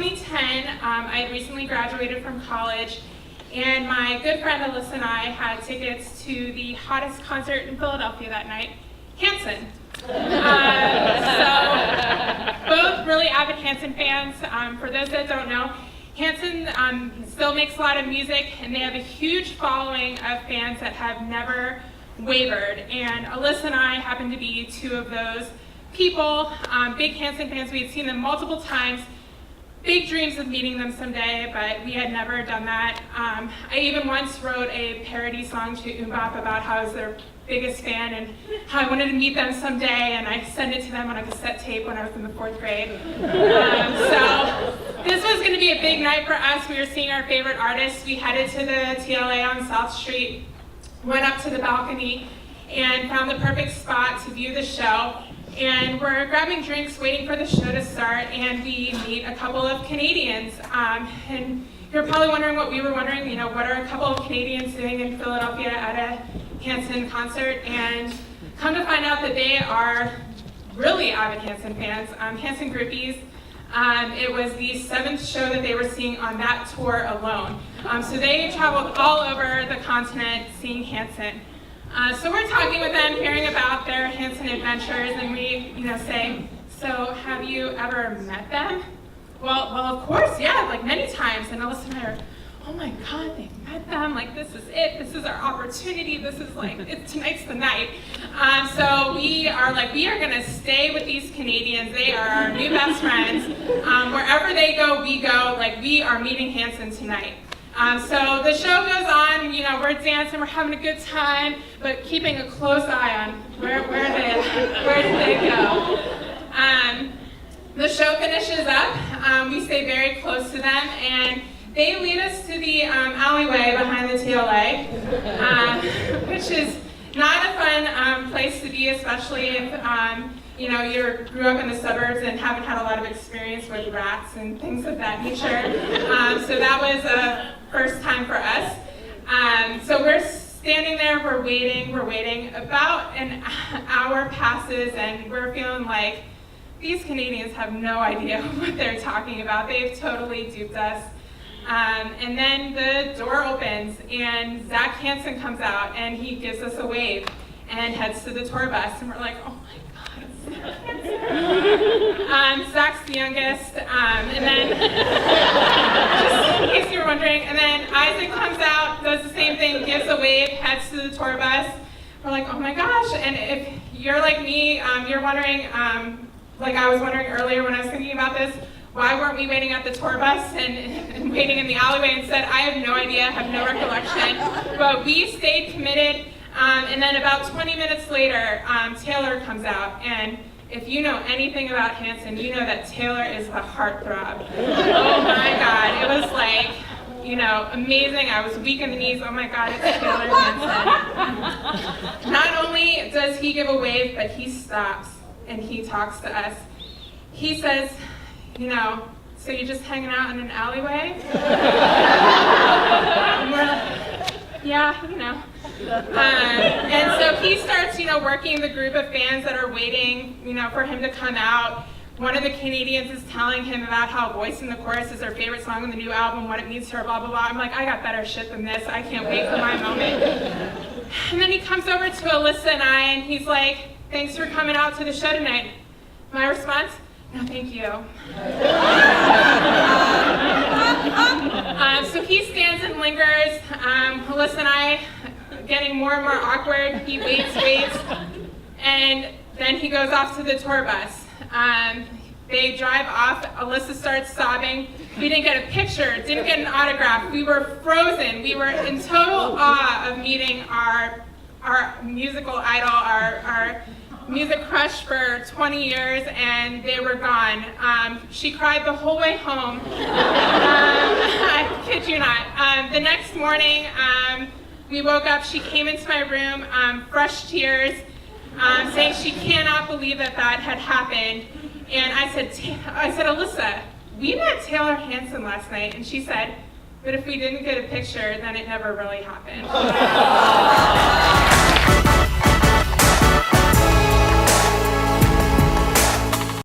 2010, I had recently graduated from college, and my good friend Alyssa and I had tickets to the hottest concert in Philadelphia that night, Hanson. So, both really avid Hanson fans. For those that don't know, Hanson still makes a lot of music, and they have a huge following of fans that have never wavered. And Alyssa and I happen to be two of those people, big Hanson fans. We had seen them multiple times, big dreams of meeting them someday, but we had never done that. I even once wrote a parody song to MMMBop about how I was their biggest fan and how I wanted to meet them someday, and I sent it to them on a cassette tape when I was in the 4th grade. So this was going to be a big night for us. We were seeing our favorite artists. We headed to the TLA on South Street, went up to the balcony, and found the perfect spot to view the show. And we're grabbing drinks, waiting for the show to start, and we meet a couple of Canadians. And you're probably wondering what we were wondering, what are a couple of Canadians doing in Philadelphia at a Hanson concert? And come to find out that they are really avid Hanson fans, Hanson groupies. It was the 7th show that they were seeing on that tour alone. So they traveled all over the continent seeing Hanson. So we're talking with them, hearing about their Hanson adventures, and we, say, so have you ever met them? Well, of course, yeah, like many times. And Alyssa and I are, oh my God, they met them. Like, this is it. This is our opportunity. This is tonight's the night. So we are going to stay with these Canadians. They are our new best friends. Wherever they go, we go. Like, we are meeting Hanson tonight. So the show goes on, we're dancing, we're having a good time, but keeping a close eye on where did they go. The show finishes up, we stay very close to them, and they lead us to the alleyway behind the TLA, which is not a fun place to be, especially if you grew up in the suburbs and haven't had a lot of experience with rats and things of that nature. So that was a first time for us. So we're standing there, we're waiting. About an hour passes, and we're feeling like these Canadians have no idea what they're talking about. They've totally duped us. And then the door opens, and Zach Hanson comes out, and he gives us a wave and heads to the tour bus, and we're like, oh my God. Zach's the youngest, and then, just in case you were wondering, and then Isaac comes out, does the same thing, gives a wave, heads to the tour bus. We're like, oh my gosh, and if you're like me, you're wondering, like I was wondering earlier when I was thinking about this, why weren't we waiting at the tour bus and waiting in the alleyway instead? I have no idea, have no recollection, but we stayed committed. And then about 20 minutes later, Taylor comes out, and if you know anything about Hanson, you know that Taylor is the heartthrob. Oh my God, it was like, amazing. I was weak in the knees. Oh my God, it's Taylor Hanson. Not only does he give a wave, but he stops and he talks to us. He says, so you're just hanging out in an alleyway? And we're like, yeah, and so he starts, working the group of fans that are waiting, for him to come out. One of the Canadians is telling him about how Voice in the Chorus is her favorite song on the new album, what it means to her, blah, blah, blah. I'm like, I got better shit than this. I can't wait for my moment. And then he comes over to Alyssa and I, and he's like, thanks for coming out to the show tonight. My response? No, thank you. So he stands and lingers. Alyssa and I, getting more and more awkward. He waits, and then he goes off to the tour bus. They drive off. Alyssa starts sobbing. We didn't get a picture, didn't get an autograph. We were frozen. We were in total awe of meeting our musical idol, our music crush for 20 years, and they were gone. She cried the whole way home. I kid you not. The next morning, we woke up, she came into my room, fresh tears, saying she cannot believe that had happened. And I said, Alyssa, we met Taylor Hanson last night, and she said, but if we didn't get a picture, then it never really happened.